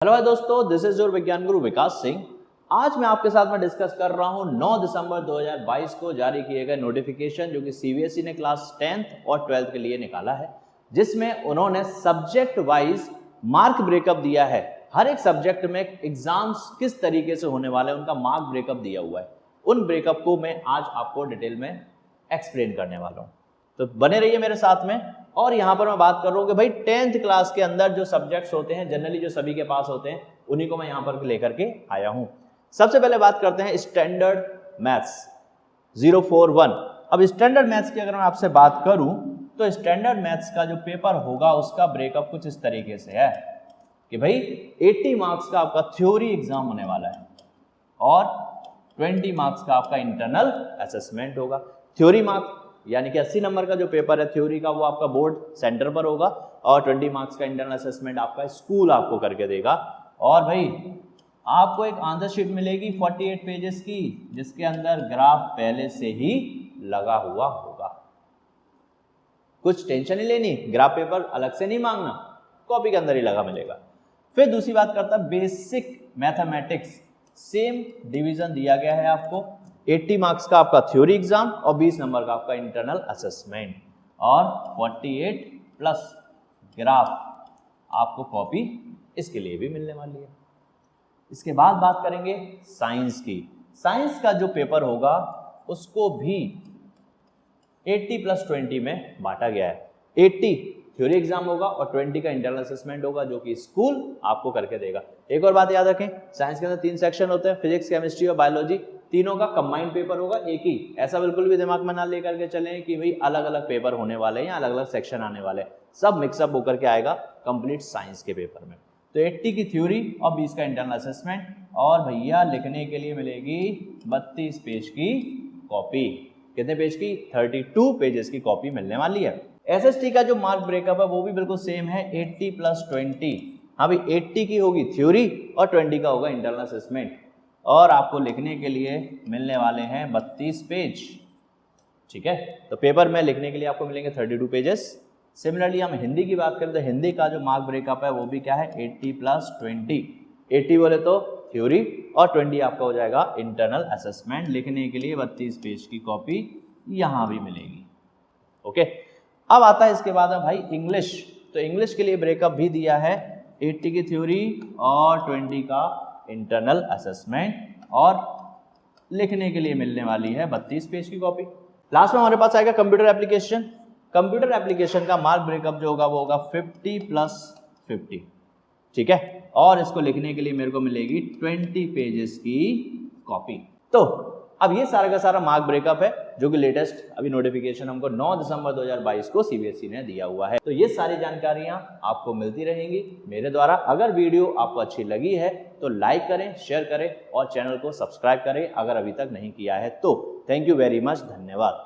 Hello भाई दोस्तों, this is your विज्ञान गुरु विकास सिंह। आज मैं आपके साथ में डिस्कस कर रहा हूं 9 दिसंबर 2022 को जारी किए गए नोटिफिकेशन जो कि सीबीएसई ने क्लास 10th और 12th के लिए निकाला है, जिसमें उन्होंने सब्जेक्ट वाइज मार्क ब्रेकअप दिया है। हर एक सब्जेक्ट में एग्जाम्स किस तरीके से होने वाले हैं उनका मार्क ब्रेकअप दिया हुआ है। उन ब्रेकअप को मैं आज आपको डिटेल में एक्सप्लेन करने वाला हूँ, तो बने रहिए मेरे साथ में। और यहाँ पर मैं बात कर रहा हूँ कि भाई 10th क्लास के अंदर जो सब्जेक्ट्स होते हैं जनरली जो सभी के पास होते हैं उन्हीं को मैं यहाँ पर लेकर के आया हूँ। सबसे पहले बात करते हैं स्टैंडर्ड मैथ्स 041। अब स्टैंडर्ड मैथ्स की अगर मैं आपसे बात करूँ तो स्टैंडर्ड मैथ्स का जो पेपर होगा उसका ब्रेकअप कुछ इस तरीके से है कि भाई 80 मार्क्स का आपका थ्योरी एग्जाम होने वाला है और 20 मार्क्स का आपका इंटरनल असेसमेंट होगा। थ्योरी मार्क यानी कि 80 नंबर का जो पेपर है थ्योरी का वो आपका बोर्ड सेंटर पर होगा और 20 मार्क्स का इंटरनल असेसमेंट आपका स्कूल आपको करके देगा। और भाई आपको एक आंसर शीट मिलेगी 48 पेजेस की, जिसके अंदर ग्राफ पहले से ही लगा हुआ होगा। कुछ टेंशन नहीं लेनी, ग्राफ पेपर अलग से नहीं मांगना, कॉपी के अंदर ही लगा मिलेगा। फिर दूसरी बात करता है बेसिक मैथमेटिक्स, सेम डिवीजन दिया गया है आपको। 80 मार्क्स का आपका थ्योरी एग्जाम और 20 नंबर का आपका इंटरनल असेसमेंट और 48 प्लस ग्राफ आपको कॉपी इसके लिए भी मिलने वाली है। इसके बाद बात करेंगे साइंस की। साइंस का जो पेपर होगा उसको भी 80 प्लस 20 में बांटा गया है। 80 थ्योरी एग्जाम होगा और 20 का इंटरनल असेसमेंट होगा जो कि स्कूल आपको करके देगा। एक और बात याद रखें, साइंस के अंदर 3 सेक्शन होते हैं, फिजिक्स, केमिस्ट्री और बायोलॉजी। तीनों का कंबाइंड पेपर होगा एक ही। ऐसा बिल्कुल भी दिमाग में ना लेकर के चलें कि भाई अलग अलग पेपर होने वाले हैं या अलग अलग सेक्शन आने वाले हैं। सब मिक्सअप होकर के आएगा कंप्लीट साइंस के पेपर में। तो 80 की थ्योरी और 20 का इंटरनल असेसमेंट और भैया लिखने के लिए मिलेगी 32 पेज की कॉपी। कितने पेज की? 32 पेजेस की कॉपी मिलने वाली है। एसएसटी का जो मार्क ब्रेकअप है वो भी बिल्कुल सेम है, 80 प्लस 20। हाँ भाई 80 की होगी थ्योरी और 20 का होगा इंटरनल असेसमेंट और आपको लिखने के लिए मिलने वाले हैं 32 पेज। ठीक है, तो पेपर में लिखने के लिए आपको मिलेंगे 32 पेजेस। सिमिलरली हम हिंदी की बात करें तो हिंदी का जो मार्क ब्रेकअप है वो भी क्या है, 80 प्लस 20। 80 बोले तो थ्योरी और 20 आपका हो जाएगा इंटरनल असेसमेंट। लिखने के लिए 32 पेज की कॉपी यहाँ भी मिलेगी। ओके, अब आता है इसके बाद भाई इंग्लिश। तो इंग्लिश के लिए ब्रेकअप भी दिया है, 80 की थ्योरी और 20 का इंटरनल असेसमेंट और लिखने के लिए मिलने वाली है 32 पेज की कॉपी। लास्ट में हमारे पास आएगा कंप्यूटर एप्लीकेशन। कंप्यूटर एप्लीकेशन का मार्क ब्रेकअप जो होगा वो होगा 50 प्लस 50। ठीक है, और इसको लिखने के लिए मेरे को मिलेगी 20 पेजेस की कॉपी। तो अब ये सारा का सारा मार्क ब्रेकअप है जो कि लेटेस्ट अभी नोटिफिकेशन हमको 9 दिसंबर 2022 को सीबीएसई ने दिया हुआ है। तो ये सारी जानकारियां आपको मिलती रहेंगी मेरे द्वारा। अगर वीडियो आपको अच्छी लगी है तो लाइक करें, शेयर करें और चैनल को सब्सक्राइब करें अगर अभी तक नहीं किया है तो। थैंक यू वेरी मच, धन्यवाद।